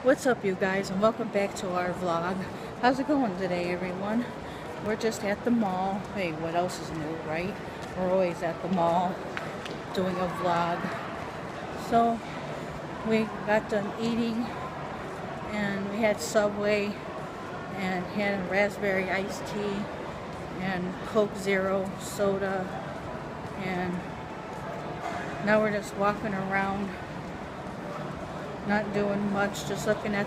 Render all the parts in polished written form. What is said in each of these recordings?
What's up, you guys, and welcome back to our vlog. How's it going today, everyone? We're just at the mall. Hey, what else is new, right? We're always at the mall doing a vlog. So we got done eating and we had Subway and had a raspberry iced tea and Coke Zero soda, and now we're just walking around, not doing much, just looking at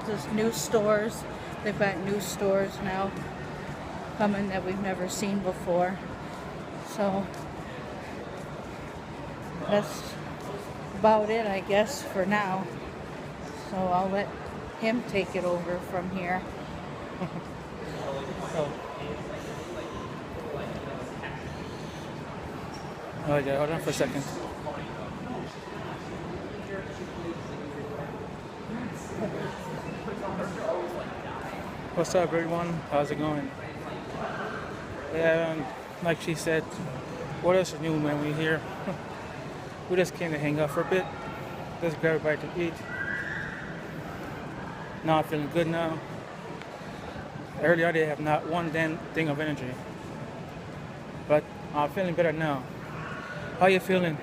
this new stores. They've got new stores now coming that we've never seen before. So that's about it, I guess, for now. So I'll let him take it over from here. Oh yeah, hold on for a second. What's up, everyone? How's it going? Yeah, like she said, what else is new when we're here? We just came to hang out for a bit. Just grab a bite to eat. Now I'm feeling good now. Earlier I didn't have not one damn thing of energy. But I'm feeling better now. How you feeling?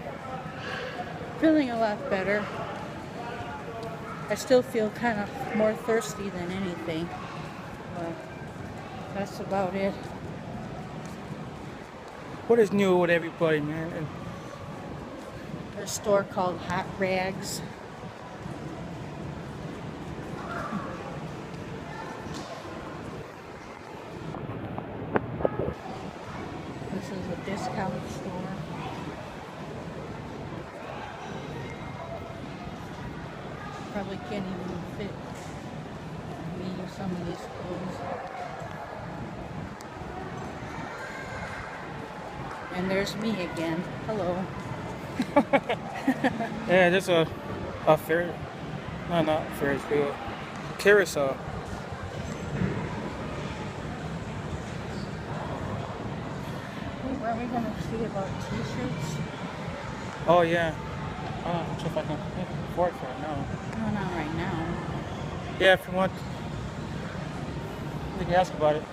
Feeling a lot better. I still feel kind of more thirsty than anything, but that's about it. What is new with everybody, man? And There's a store called Hot Rags. This is a discount store. Probably can't even fit me some of these clothes. And there's me again. Hello. yeah, there's a fair, no, not Ferris wheel, carousel. Are we gonna see about t-shirts? Oh yeah. I'm not sure if I can afford for it now. No, not right now. Yeah, if you want, you can ask about it.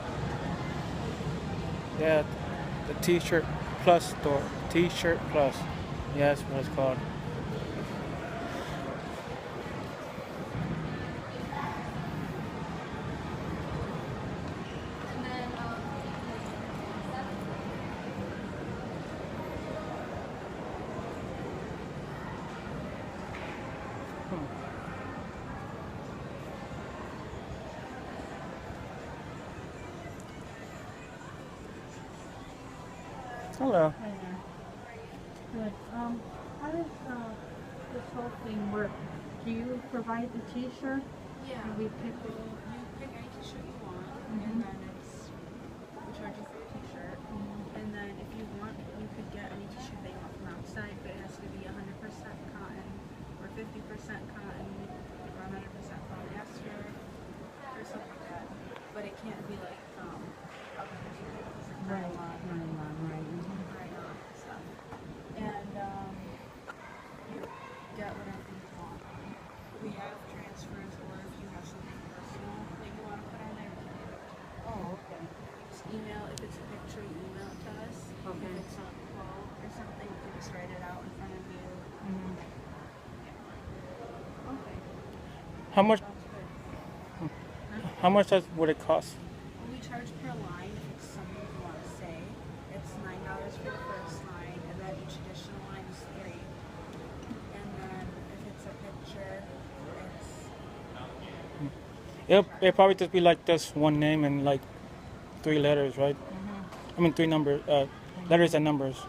Yeah, the T-shirt plus store. T-shirt plus. Yeah, that's what it's called. Hello. Good. How does this whole thing work? Do you provide the t-shirt? Yeah. And we pick it? You pick any t-shirt you want, and then we charge you for your t-shirt. And then if you want, you could get any t-shirt that you want from outside, but it has to be 100% cotton, or 50% cotton, or 100% polyester, or something like that. But it can't be like other materials, like nylon, rayon, stuff. And you get whatever you want. We have transfers, or if you have something personal that you want to put on there, we can do it. Oh, okay. Just email, if it's a picture, you email it to us. Okay. If it's a quote or something, you can just write it out in front of you. Okay, How much? sounds good. How much would it cost? We charge per line if it's something you want to say. It's $9 for the first line, and then each additional line is $3. And then if it's a picture, it's It'll probably just be like this one name and like 3 letters, right? I mean 3 numbers, letters and numbers.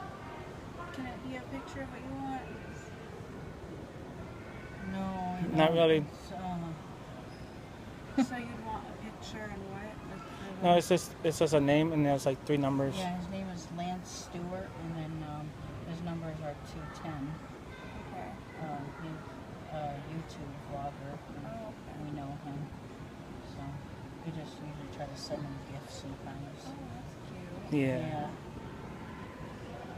Can it be a picture of what you want? No. Not really. So you'd want a picture and what? No, it's just a name and there's like 3 numbers. Yeah, his name is Lance Stewart, and then his numbers are 210. Okay. He's a YouTube vlogger, and Oh, okay. we know him. So we just usually try to send him gifts sometimes. Oh, that's cute. Yeah.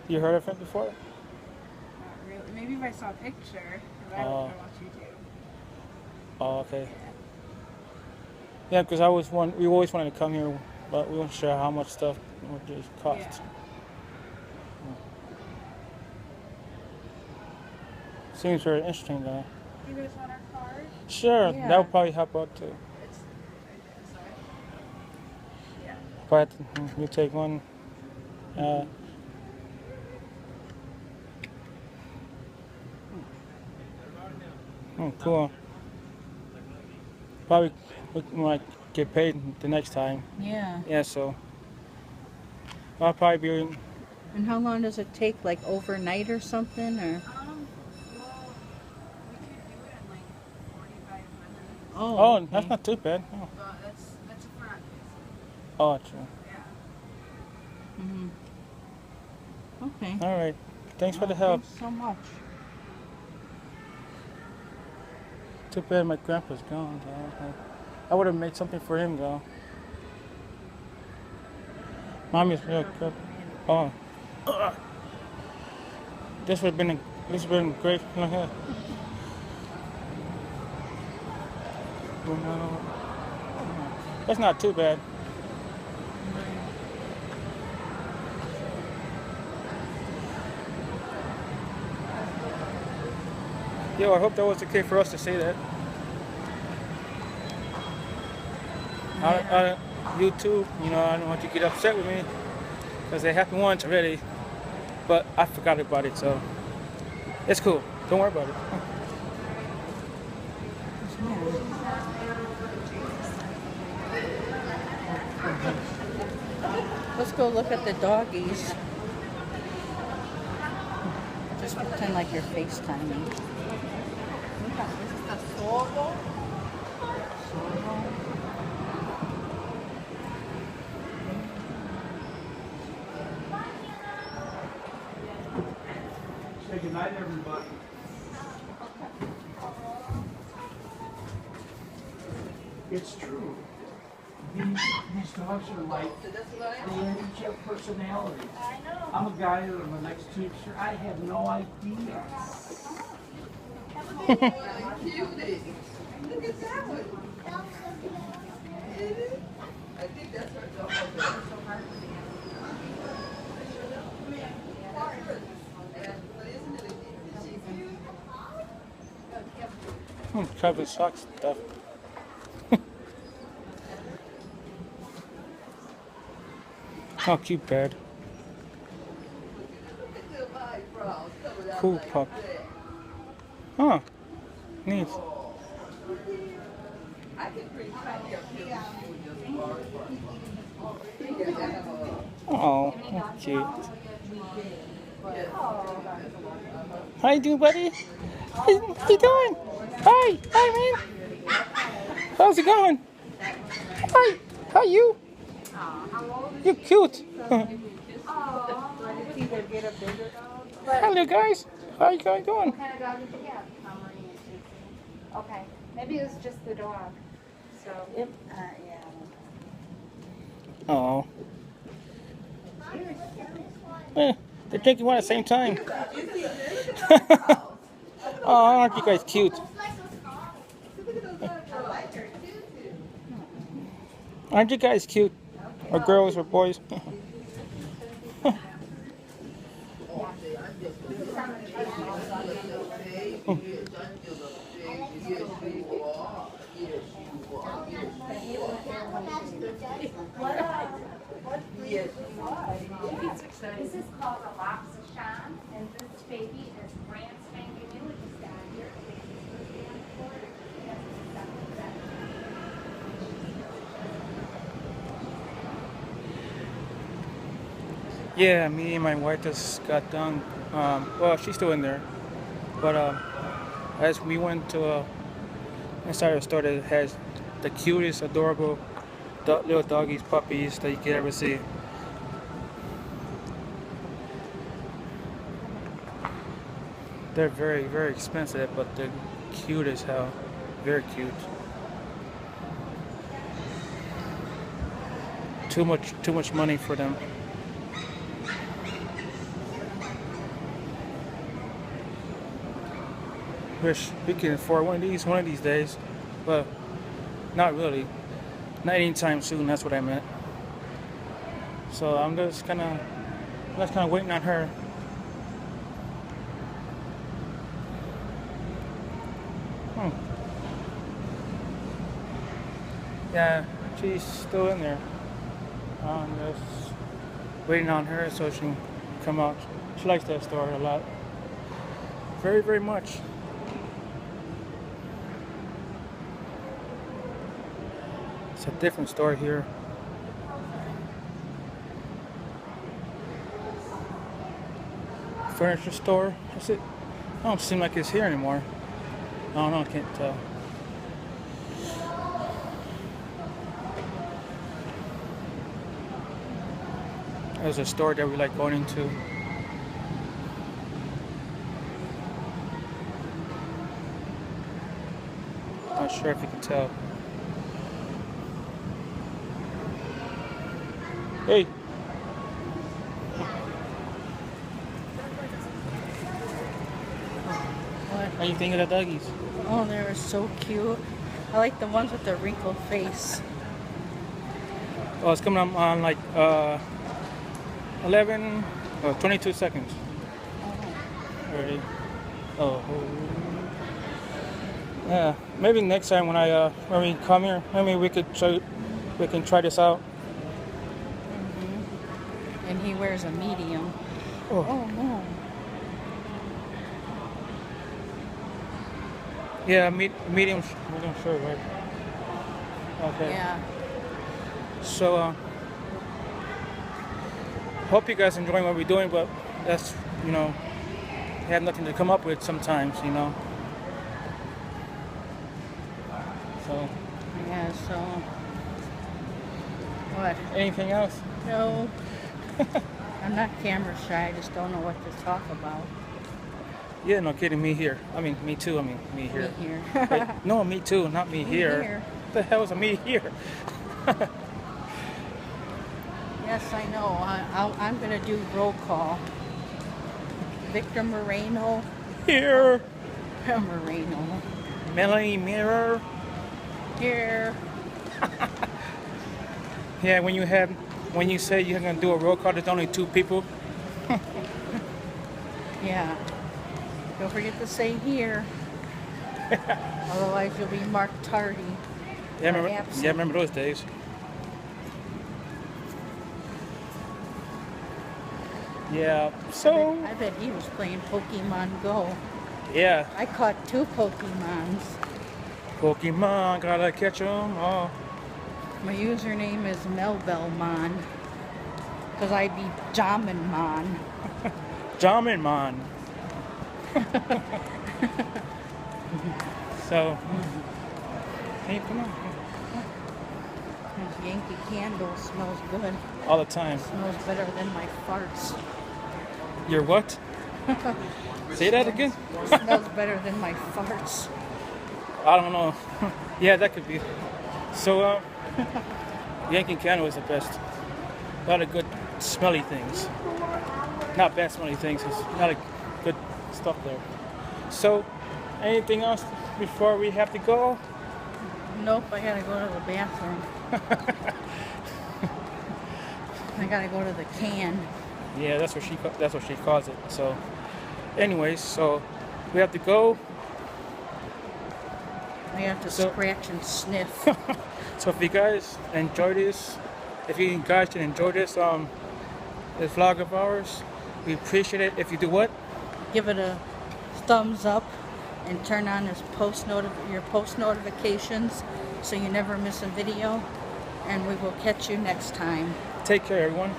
You heard of it before? Not really. Maybe if I saw a picture, but I Oh. watch YouTube. Oh, okay. Yeah, because we always wanted to come here, but we weren't sure how much stuff would cost. Yeah. Seems very interesting though. You guys want our card? Sure, Yeah. that would probably help out too. Sorry. Yeah. But you take one. Cool. Probably we might get paid the next time. Yeah. Yeah, so I'll probably be. And how long does it take? Like overnight or something? Or Well, we could do it in like 45 minutes. Oh, okay. that's not too bad. Oh, But that's a front. oh true. Yeah. Mhm. Okay. All right. Thanks for the help. Thanks so much. Too bad my grandpa's gone. Though. I would have made something for him though. Mommy's real good. Oh. This would have been great. That's not too bad. Yo, I hope that was okay for us to say that. You too, you know, I don't want you to get upset with me because it happened once already, but I forgot about it, so it's cool. Don't worry about it. Let's go look at the doggies. Just pretend like you're FaceTiming. Say goodnight, everybody. It's true. These dogs are like, they each have personalities. I'm a guy who I'm a next teacher. I have no idea. Cover socks stuff. How cute, bird. Cool pup. Huh. Neat. Oh, that's cute. How you doing, buddy? How you doing? Hi, hi, man. How's it going? Hi, how you? You're cute. Hello, guys. How you guys doing? What kind of dog did you get? Okay, maybe it was just the dog. So. Yep. Oh. They're drinking one at the same time. Oh, aren't you guys cute? Aren't you guys cute? Or girls or boys? This is called a Loxashon, and this baby is brand spanking new. It just got here. Yeah, me and my wife just got done. Well, she's still in there. But as we went to inside a store that has the cutest, adorable little doggies, puppies that you could ever see. They're very, very expensive, but they're cute as hell. Very cute. Too much money for them. Wish we can afford one of these days. but not really. Not anytime soon. That's what I meant. So I'm just kind of waiting on her. Yeah, she's still in there. I'm just waiting on her so she can come out. She likes that store a lot. Very, very much. It's a different store here. Furniture store. That's it. I don't seem like it's here anymore. I don't know, I can't tell. There's a store that we like going into. Not sure if you can tell. Hey. What? How you think of the doggies? Oh, they were so cute. I like the ones with the wrinkled face. Oh, it's coming on like 22 seconds. Already. Oh. Yeah. Maybe next time when we come here, maybe we can try this out. And he wears a medium. Oh. Oh no. Yeah, medium shirt, right? Okay. Yeah. So, hope you guys enjoying what we're doing, but that's, we have nothing to come up with sometimes, So, Yeah, so. What? anything else? No. I'm not camera shy, I just don't know what to talk about. Yeah, no kidding, me here. I mean, me too, me here. Me here. Wait, no, me too, not me, Me here. here. What the hell is a me here? Yes, I know. I'm going to do roll call. Victor Moreno. Here. Moreno. Melanie Mirror. Here. Yeah, when you say you're gonna do a roll call, there's only 2 people. Yeah. Don't forget to say here. Otherwise, you'll be marked tardy. Yeah, absent. remember those days. Yeah, so I bet he was playing Pokemon Go. yeah, I caught 2 Pokemons. Pokemon, gotta catch 'em all. My username is Melbelmon. Because I be Jaminmon. Jamin Man. So, hey, come on, This Yankee Candle smells good. all the time. Smells better than my farts. You're what? Say that again? Smells better than my farts. I don't know. Yeah, that could be. So, Yankee Candle is the best. A lot of good smelly things. Not bad smelly things. It's a lot of good stuff there. So, anything else before we have to go? Nope, I gotta go to the bathroom. I gotta go to the can. Yeah, that's what she calls it. So, anyways, so we have to go. I have to So- scratch and sniff. So if you guys enjoy this, if you guys can enjoy this this vlog of ours, we appreciate it. If you do what? Give it a thumbs up and turn on your post notifications so you never miss a video. And we will catch you next time. Take care, everyone.